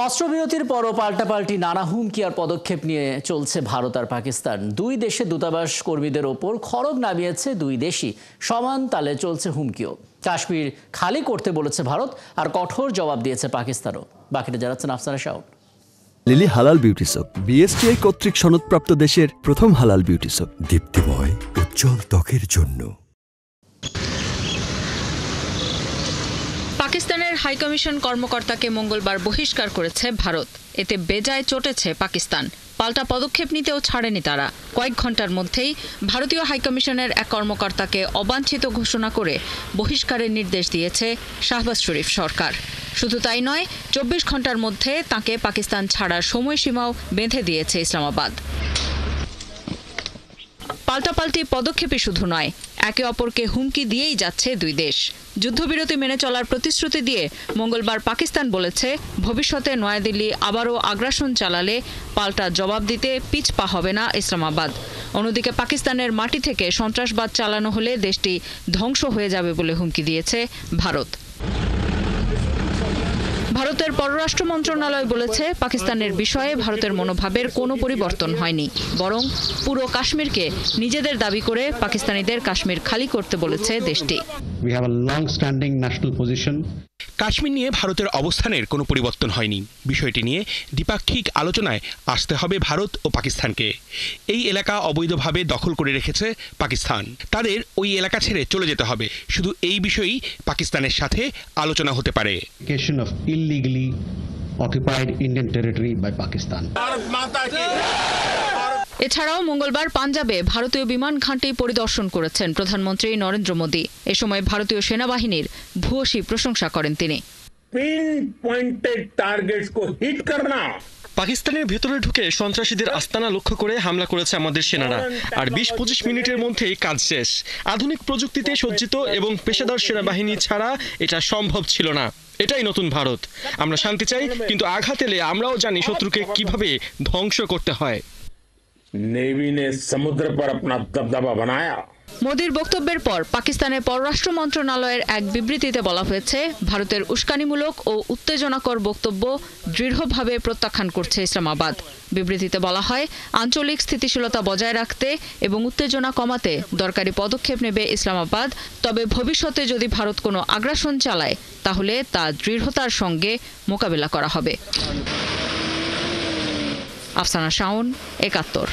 অস্ত্রবিরতির পরও পাল্টাপাল্টি নানা হুমকি আর পদক্ষেপ নিয়ে চলছে ভারত আর পাকিস্তান। দুই দেশে দূতাবাস কর্মীদের ওপর খড়গ নামিয়েছে দুই দেশই। সমান তালে চলছে হুমকিও। কাশ্মীর খালি করতে বলেছে ভারত আর কঠোর জবাব দিয়েছে পাকিস্তানও। বাকিটা জানাচ্ছেন আফসানা শাওন। লিলি হালাল বিউটি সোপ, বিএসটিআই কর্তৃক সনদপ্রাপ্ত দেশের প্রথম হালাল বিউটি সোপ। দীপ্তিময় উজ্জ্বল ত্বকের জন্য। পাকিস্তানের হাইকমিশন কর্মকর্তাকে মঙ্গলবার বহিষ্কার করেছে ভারত। এতে বেজায় চটেছে পাকিস্তান। পাল্টা পদক্ষেপ নিতেও ছাড়েনি তারা। কয়েক ঘন্টার মধ্যেই ভারতীয় হাইকমিশনের এক কর্মকর্তাকে অবাঞ্ছিত ঘোষণা করে বহিষ্কারের নির্দেশ দিয়েছে শাহবাজ শরীফ সরকার। শুধু তাই নয়, 24 ঘন্টার মধ্যে তাকে পাকিস্তান ছাড়ার সময়সীমাও বেঁধে দিয়েছে ইসলামাবাদ। পাল্টাপাল্টি পদক্ষেপই শুধু নয়, একে অপরকে হুমকি দিয়েই যাচ্ছে দুই দেশ। যুদ্ধবিরতি মেনে চলার প্রতিশ্রুতি দিয়ে মঙ্গলবার পাকিস্তান বলেছে, ভবিষ্যতে নয়াদিল্লি আবারও আগ্রাসন চালালে পাল্টা জবাব দিতে পিছপা হবে না ইসলামাবাদ। অন্যদিকে পাকিস্তানের মাটি থেকে সন্ত্রাসবাদ চালানো হলে দেশটি ধ্বংস হয়ে যাবে বলে হুমকি দিয়েছে ভারত। ভারতের পররাষ্ট্র মন্ত্রণালয় বলেছে, পাকিস্তানের বিষয়ে ভারতের মনোভাবের কোনো পরিবর্তন হয়নি, বরং পুরো কাশ্মীরকে নিজেদের দাবি করে পাকিস্তানিদের কাশ্মীর খালি করতে বলেছে দেশটি। কাশ্মীর নিয়ে ভারতের অবস্থানের কোনো পরিবর্তন হয়নি। বিষয়টি নিয়ে দ্বিপাক্ষিক আলোচনায় আসতে হবে ভারত ও পাকিস্তানকে। এই এলাকা অবৈধভাবে দখল করে রেখেছে পাকিস্তান, তাদের ওই এলাকা ছেড়ে চলে যেতে হবে। শুধু এই বিষয়েই পাকিস্তানের সাথে আলোচনা হতে পারে। এছাড়াও মঙ্গলবার পাঞ্জাবে ভারতীয় বিমান ঘাঁটি পরিদর্শন করেছেন প্রধানমন্ত্রী নরেন্দ্র মোদী। এ সময় ভারতীয় সেনাবাহিনীর ভূয়সী প্রশংসা করেন তিনি। পাকিস্তানের ভেতরে ঢুকে সন্ত্রাসীদের আস্তানা লক্ষ্য করে হামলা করেছে আমাদের সেনারা, আর 20-25 মিনিটের মধ্যেই কাজ শেষ। আধুনিক প্রযুক্তিতে সজ্জিত এবং পেশাদার সেনাবাহিনী ছাড়া এটা সম্ভব ছিল না। এটাই নতুন ভারত। আমরা শান্তি চাই, কিন্তু আঘাত এলে আমরাও জানি শত্রুকে কিভাবে ধ্বংস করতে হয়। नेवी ने समुद्र पर अपना दबदबा बनाया। মোদির বক্তব্যের পর পাকিস্তানের পররাষ্ট্র মন্ত্রণালয়ের এক বিবৃতিতে বলা হয়েছে, ভারতের উস্কানিমূলক ও উত্তেজনাকর বক্তব্য দৃঢ়ভাবে প্রত্যাখ্যান করছে ইসলামাবাদ। বিবৃতিতে বলা হয়, আঞ্চলিক স্থিতিশীলতা বজায় রাখতে এবং উত্তেজনা কমাতে দরকারি পদক্ষেপ নেবে ইসলামাবাদ। তবে ভবিষ্যতে যদি ভারত কোনো আগ্রাসন চালায়, তাহলে তা দৃঢ়তার সঙ্গে মোকাবিলা করা হবে। আফসানা শাওন, ৭১।